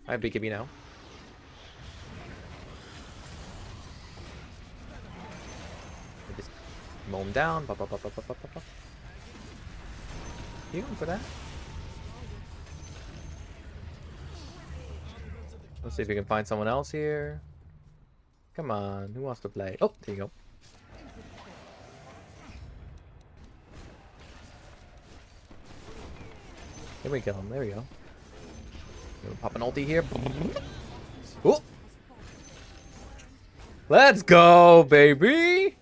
I have BKB now. Just mow him down. You going for that? Let's see if we can find someone else here. Come on, who wants to play? Oh, there you go. Here we go. There we go. Gonna pop an ulti here. Oh! Let's go, baby!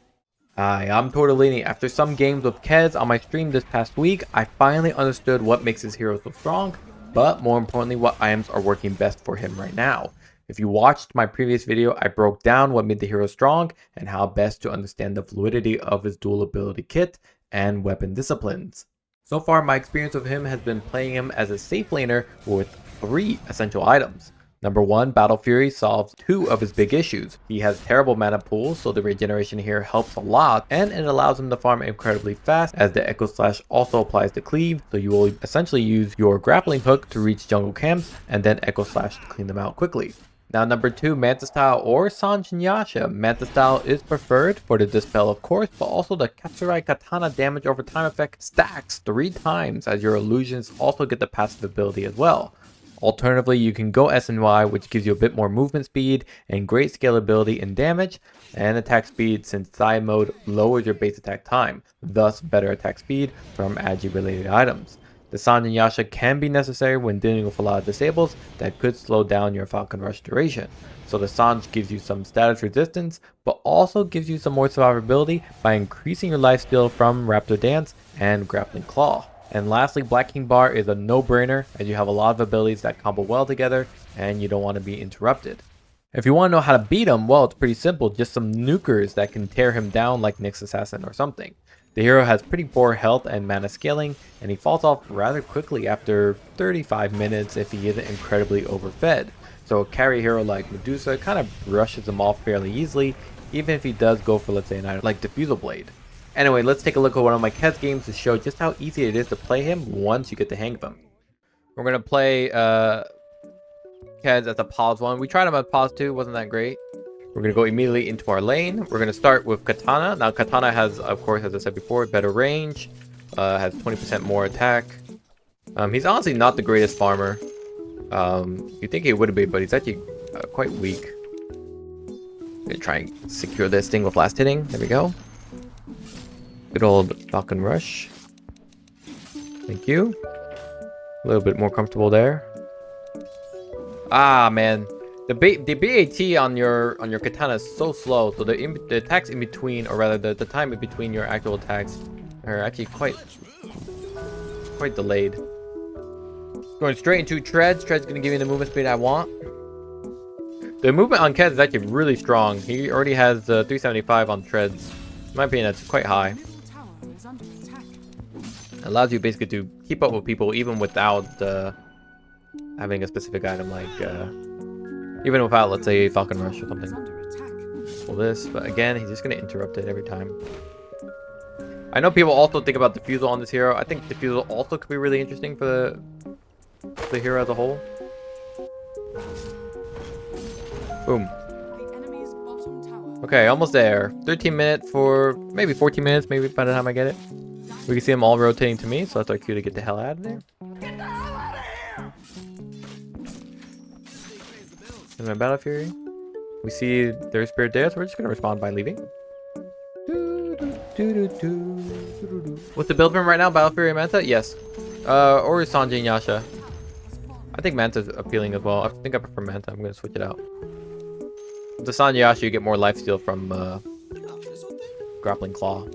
Hi, I'm Torte Lini. After some games with Kez on my stream this past week, I finally understood what makes his hero so strong, but more importantly, what items are working best for him right now. If you watched my previous video, I broke down what made the hero strong and how best to understand the fluidity of his dual ability kit and weapon disciplines. So far, my experience with him has been playing him as a Safelaner with 3 essential items. Number 1, Battle Fury solves 2 of his big issues. He has terrible mana pools, so the regeneration here helps a lot, and it allows him to farm incredibly fast as the Echo Slash also applies to Cleave, so you will essentially use your Grappling Hook to reach jungle camps and then Echo Slash to clean them out quickly. Now number 2, Manta Style or Sange Yasha. Manta Style is preferred for the dispel of course, but also the Katsurai Katana Damage-over-Time effect stacks 3 times as your illusions also get the passive ability as well. Alternatively, you can go SNY, which gives you a bit more movement speed and great scalability in damage and attack speed, since Sai Mode lowers your base attack time, thus better attack speed from AGI-related items. The Sange Yasha can be necessary when dealing with a lot of disables that could slow down your Falcon Rush duration. So the Sange gives you some status resistance, but also gives you some more survivability by increasing your lifesteal from Raptor Dance and Grappling Claw. And lastly, Black King Bar is a no-brainer as you have a lot of abilities that combo well together and you don't want to be interrupted. If you want to know how to beat him, well, it's pretty simple. Just some nukers that can tear him down like Nyx Assassin or something. The hero has pretty poor health and mana scaling, and he falls off rather quickly after 35 minutes if he isn't incredibly overfed. So a carry hero like Medusa kind of brushes him off fairly easily, even if he does go for, let's say, an item like Diffusal Blade. Anyway, let's take a look at one of my Kez games to show just how easy it is to play him once you get the hang of him. We're going to play Kez as a pause 1. We tried him at pause 2, wasn't that great. We're going to go immediately into our lane. We're going to start with Katana. Now Katana has, of course, as I said before, better range, has 20% more attack. He's honestly not the greatest farmer. You'd think he would be, but he's actually quite weak. I'm going to try and secure this thing with last hitting. There we go. Good old Falcon Rush. Thank you. A little bit more comfortable there. Ah, man. The BAT on your katana is so slow, so the attacks in between, or rather the time in between your actual attacks, are actually quite delayed. Going straight into Treads. Treads gonna give me the movement speed I want. The movement on Kez is actually really strong. He already has 375 on Treads. In my opinion, that's quite high. It allows you basically to keep up with people even without having a specific item like. Even without, let's say, Falcon Rush or something. Well, this, but again, he's just going to interrupt it every time. I know people also think about Diffusal on this hero. I think Diffusal also could be really interesting for the hero as a whole. Boom. Okay, almost there. 13 minutes for maybe 14 minutes, maybe by the time I get it. We can see them all rotating to me, so that's our cue to get the hell out of there. And my Battle Fury. We see their spirit there, so we're just gonna respond by leaving. What's the build from right now? Battle Fury Manta? Yes. Or Sange Yasha. I think Manta's appealing as well. I think I prefer Manta. I'm gonna switch it out. With the Sange Yasha, you get more lifesteal from Grappling Claw.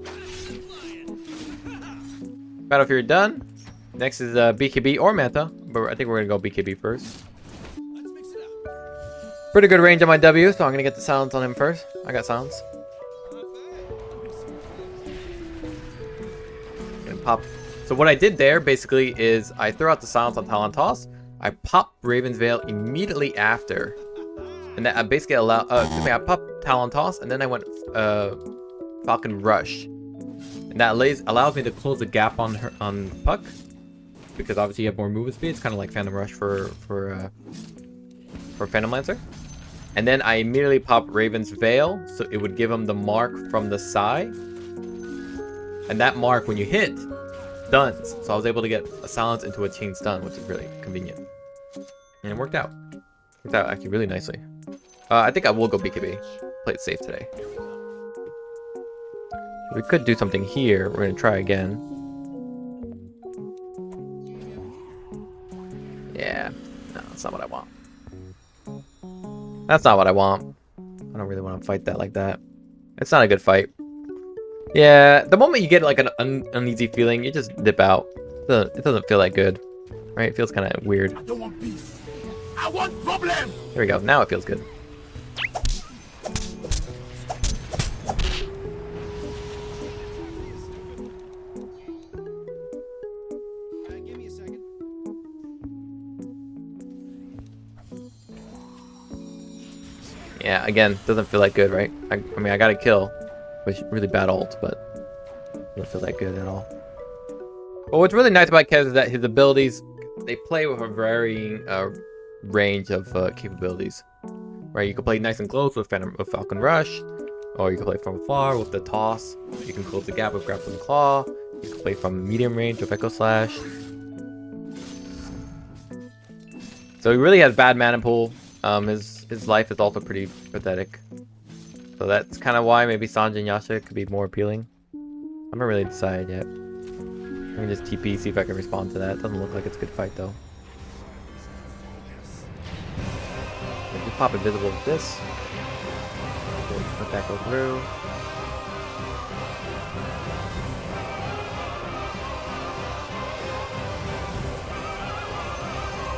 Battle Fury done. Next is BKB or Manta, but I think we're gonna go BKB first. Pretty good range on my W, so I'm gonna get the silence on him first. I got silence. Gonna pop. So what I did there basically is I threw out the silence on Talon Toss. I popped Raven's Veil immediately after, and that basically allowed. I popped Talon Toss, and then I went Falcon Rush, and that allows me to close the gap on Puck, because obviously you have more movement speed. It's kind of like Phantom Rush for for Phantom Lancer. And then I immediately pop Raven's Veil, so it would give him the mark from the Sai. And that mark, when you hit, stuns. So I was able to get a silence into a chain stun, which is really convenient. And it worked out. Worked out actually really nicely. I think I will go BKB. Play it safe today. We could do something here. We're going to try again. Yeah. No, that's not what I want. That's not what I want. I don't really want to fight that like that. It's not a good fight. Yeah, the moment you get like an uneasy feeling, you just dip out. It doesn't feel that good. Right? It feels kind of weird. I don't want peace. I want problems. There we go. Now it feels good. Yeah, again, doesn't feel that good, right? I mean, I got a kill, which really bad ult, but doesn't feel that good at all. But what's really nice about Kez is that his abilities, they play with a varying range of capabilities. Right? You can play nice and close with Falcon Rush, or you can play from afar with the toss. You can close the gap with Grappling Claw. You can play from medium range with Echo Slash. So he really has bad mana pool. His life is also pretty pathetic. So that's kind of why maybe Sange Yasha could be more appealing. I haven't really decided yet. I'm gonna just TP, see if I can respond to that. Doesn't look like it's a good fight though. Just pop invisible with this. Let that go through.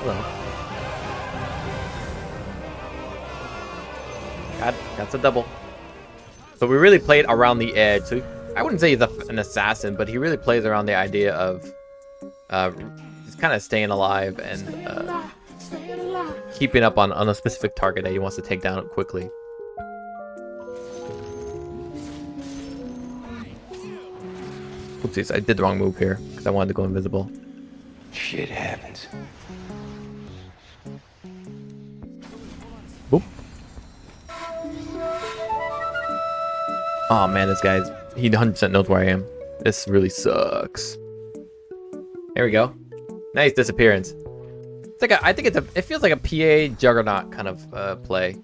Hello. That's a double. So we really played around the edge. So I wouldn't say he's an assassin, but he really plays around the idea of just kind of staying alive and keeping up on a specific target that he wants to take down quickly. Oopsies, I did the wrong move here because I wanted to go invisible. Shit happens. Boop. Oh man, this guy's, he 100% knows where I am. This really sucks. There we go. Nice disappearance. It's like I think it feels like a PA Juggernaut kind of play.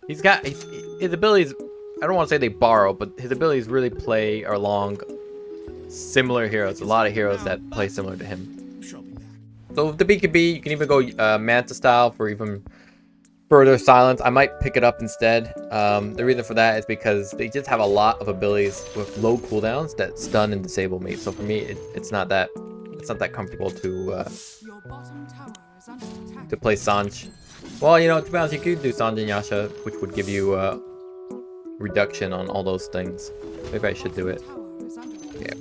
He's got his abilities. I don't want to say they borrow, but his abilities really play along similar heroes. A lot of heroes that play similar to him. So with the BKB, you can even go Manta Style for even further silence. I might pick it up instead. The reason for that is because they just have a lot of abilities with low cooldowns that stun and disable me. So for me, it's not that comfortable to play Sange. Well, you know, to be honest, you could do Sange Yasha, which would give you reduction on all those things. Maybe I should do it. Yeah.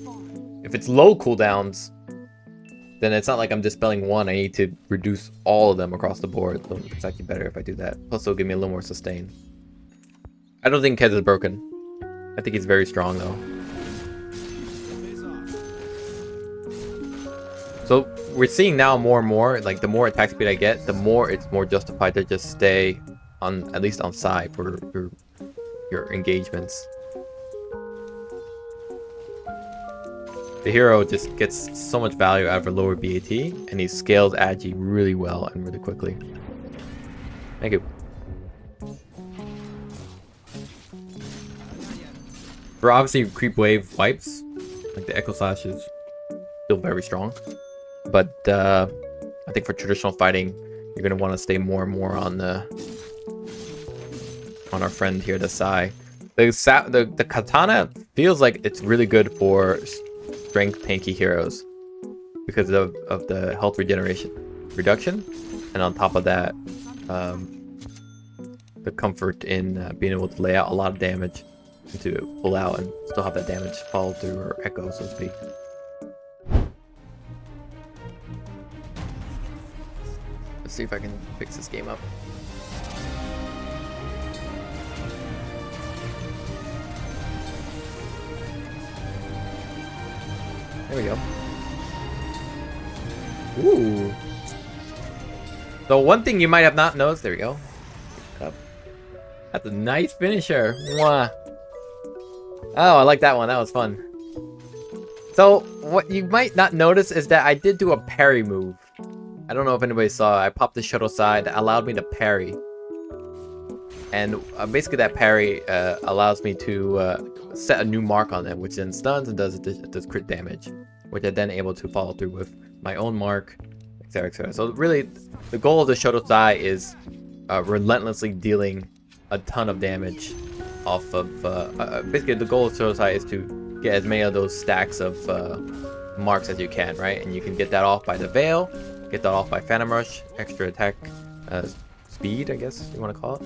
If it's low cooldowns, then it's not like I'm dispelling one. I need to reduce all of them across the board. So it's actually better if I do that. Plus, it'll give me a little more sustain. I don't think Kez is broken. I think he's very strong, though. So we're seeing now more and more, like the more attack speed I get, the more it's more justified to just stay on, at least on side for your engagements. The hero just gets so much value out of a lower BAT, and he scales AGI really well and really quickly. Thank you. For obviously creep wave wipes, like the Echo Slash is still very strong. But I think for traditional fighting, you're gonna want to stay more and more on our friend here, the Sai. The Katana feels like it's really good for strength tanky heroes because of the health regeneration reduction, and on top of that, the comfort in being able to lay out a lot of damage and to pull out and still have that damage follow through or echo, so to speak. Let's see if I can fix this game up. There we go. Ooh. So one thing you might have not noticed, there we go. That's a nice finisher. Mwah. Oh, I like that one. That was fun. So what you might not notice is that I did do a parry move. I don't know if anybody saw. I popped the shuttle side that allowed me to parry. And basically that parry allows me to set a new mark on them, which then stuns and does crit damage, which I then able to follow through with my own mark, etc, etc. So really, the goal of the shuttle side is relentlessly dealing a ton of damage off of basically the goal of shuttle side is to get as many of those stacks of marks as you can, right? And you can get that off by the veil, get that off by Phantom Rush, extra attack speed, I guess you want to call it.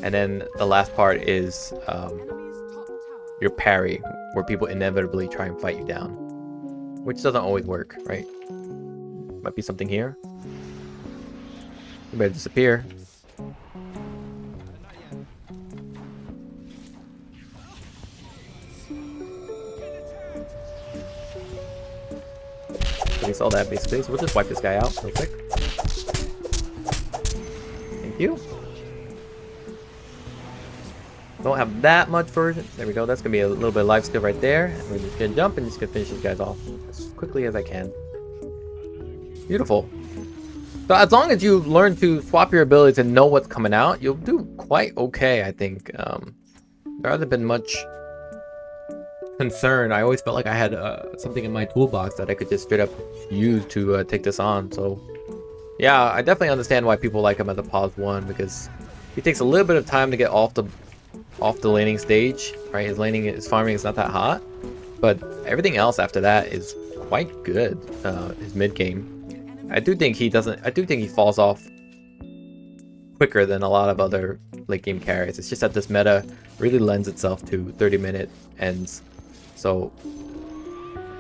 And then the last part is your parry, where people inevitably try and fight you down, which doesn't always work, right? Might be something here. You better disappear. So we saw that basically, so we'll just wipe this guy out real quick. Thank you. Don't have that much version. There we go. That's gonna be a little bit of lifesteal right there. And we're just gonna jump and just gonna finish these guys off as quickly as I can. Beautiful. So as long as you learn to swap your abilities and know what's coming out, you'll do quite okay, I think. There hasn't been much concern. I always felt like I had something in my toolbox that I could just straight up use to take this on. So yeah, I definitely understand why people like him as a pause 1, because he takes a little bit of time to get off the laning stage, right? His farming is not that hot, but everything else after that is quite good. His mid game, I do think he falls off quicker than a lot of other late game carries. It's just that this meta really lends itself to 30-minute ends. So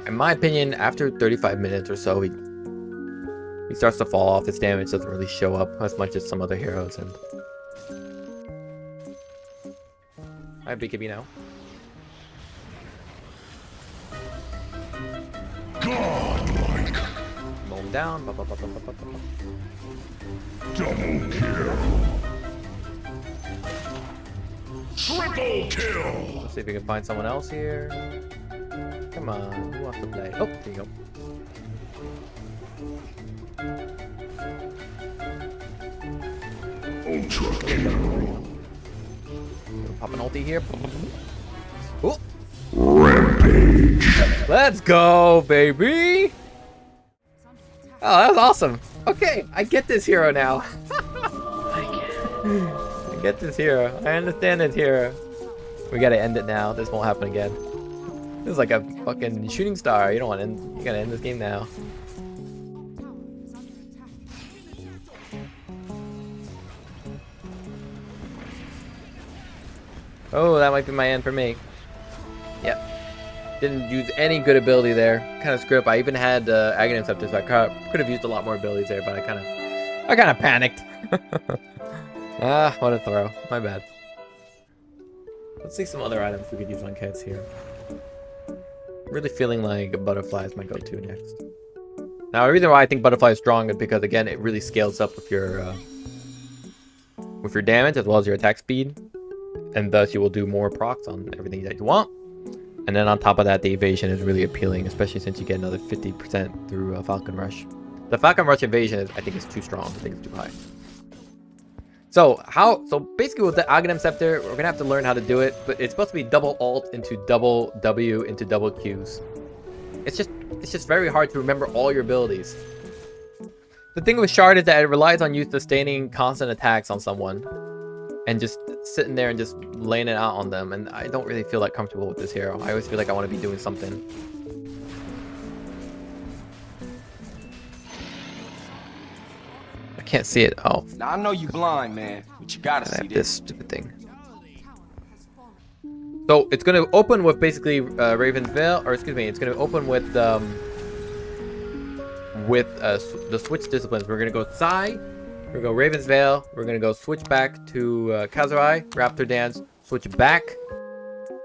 in my opinion, after 35 minutes or so, he starts to fall off. His damage doesn't really show up as much as some other heroes. And I have BKB now. Godlike. Roll him down. Double kill. Triple kill. Let's see if we can find someone else here. Come on, who wants to play? Oh, there you go. Ultra kill. Pop an ulti here. Ooh. Rampage. Let's go, baby! Oh, that was awesome. Okay, I get this hero now. I get this hero. I understand this hero. We gotta end it now. This won't happen again. This is like a fucking shooting star. You don't want to end. You gotta end this game now. Oh, that might be my end for me. Yep. Didn't use any good ability there. Kind of screwed up. I even had Aghanim Scepter, so I could have used a lot more abilities there, but I kind of panicked. Ah, what a throw. My bad. Let's see some other items we could use on Keds here. Really feeling like Butterfly is my go-to next. Now, the reason why I think Butterfly is strong is because, again, it really scales up with your damage as well as your attack speed. And thus, you will do more procs on everything that you want. And then on top of that, the evasion is really appealing, especially since you get another 50% through Falcon Rush. The Falcon Rush evasion, I think, is too strong. I think it's too high. So basically with the Aghanim Scepter, we're gonna have to learn how to do it, but it's supposed to be double alt into double W into double Qs. It's just very hard to remember all your abilities. The thing with Shard is that it relies on you sustaining constant attacks on someone and just sitting there and just laying it out on them, and I don't really feel that comfortable with this hero. I always feel like I want to be doing something. I can't see it. Oh. Now I know you blind, man, but you gotta see this stupid thing. So it's gonna open with basically Raven's Veil, or excuse me, it's gonna open with the switch disciplines. We're gonna go Sai, we're gonna go Raven's Veil, we're gonna go switch back to Katsurai, Raptor Dance, switch back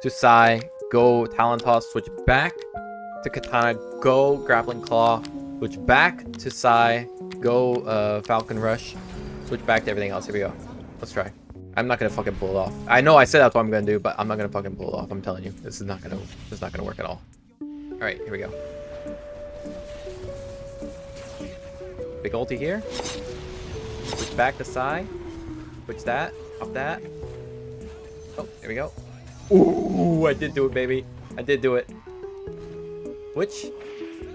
to Sai, go Talon Toss, switch back to Katana, go Grappling Claw, switch back to Sai, go Falcon Rush, Switch back to everything else. Here we go. Let's try. I'm not gonna fucking pull it off. I know I said that's what I'm gonna do, but I'm not gonna fucking pull it off. I'm telling you, this is not gonna work at all. All right, here we go. Big ulti here. Switch back to Sai. Switch that. Off that. Oh, here we go. Ooh, I did do it, baby. I did do it. Switch.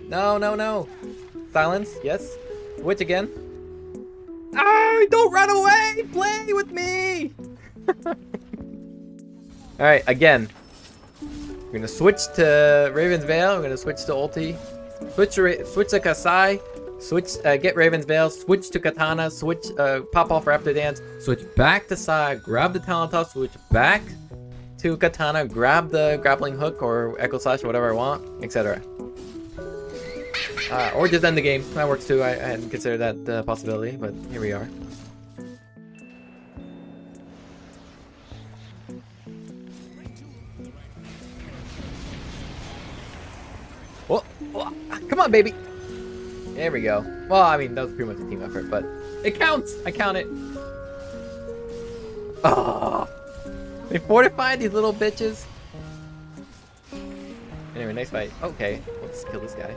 No, no, no. Silence. Yes. Switch again. Ah, don't run away. Play with me. All right, again. We're gonna switch to Raven's Veil. We're gonna switch to ulti. Switch to Kasai. Switch, get Raven's Veil. Switch to Katana. Switch, pop off Raptor Dance. Switch back to Sai. Grab the Talent Toss. Switch back to Katana. Grab the Grappling Hook or Echo Slash or whatever I want, etc. Or just end the game. That works too. I hadn't considered that possibility, but here we are. Oh, oh, come on, baby. There we go. Well, I mean, that was pretty much a team effort, but it counts. I count it. Oh, they fortified these little bitches. Anyway, nice fight. Okay, let's kill this guy.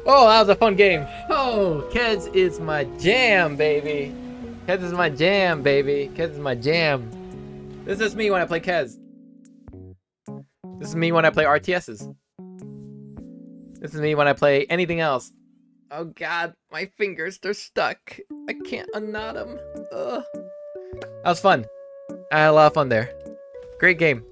Oh, that was a fun game. Oh, Keds is my jam, baby. Keds is my jam, baby. Keds is my jam. This is me when I play Keds. This is me when I play RTSs. This is me when I play anything else. Oh god, my fingers, they're stuck. I can't unknot them. Ugh. That was fun. I had a lot of fun there. Great game.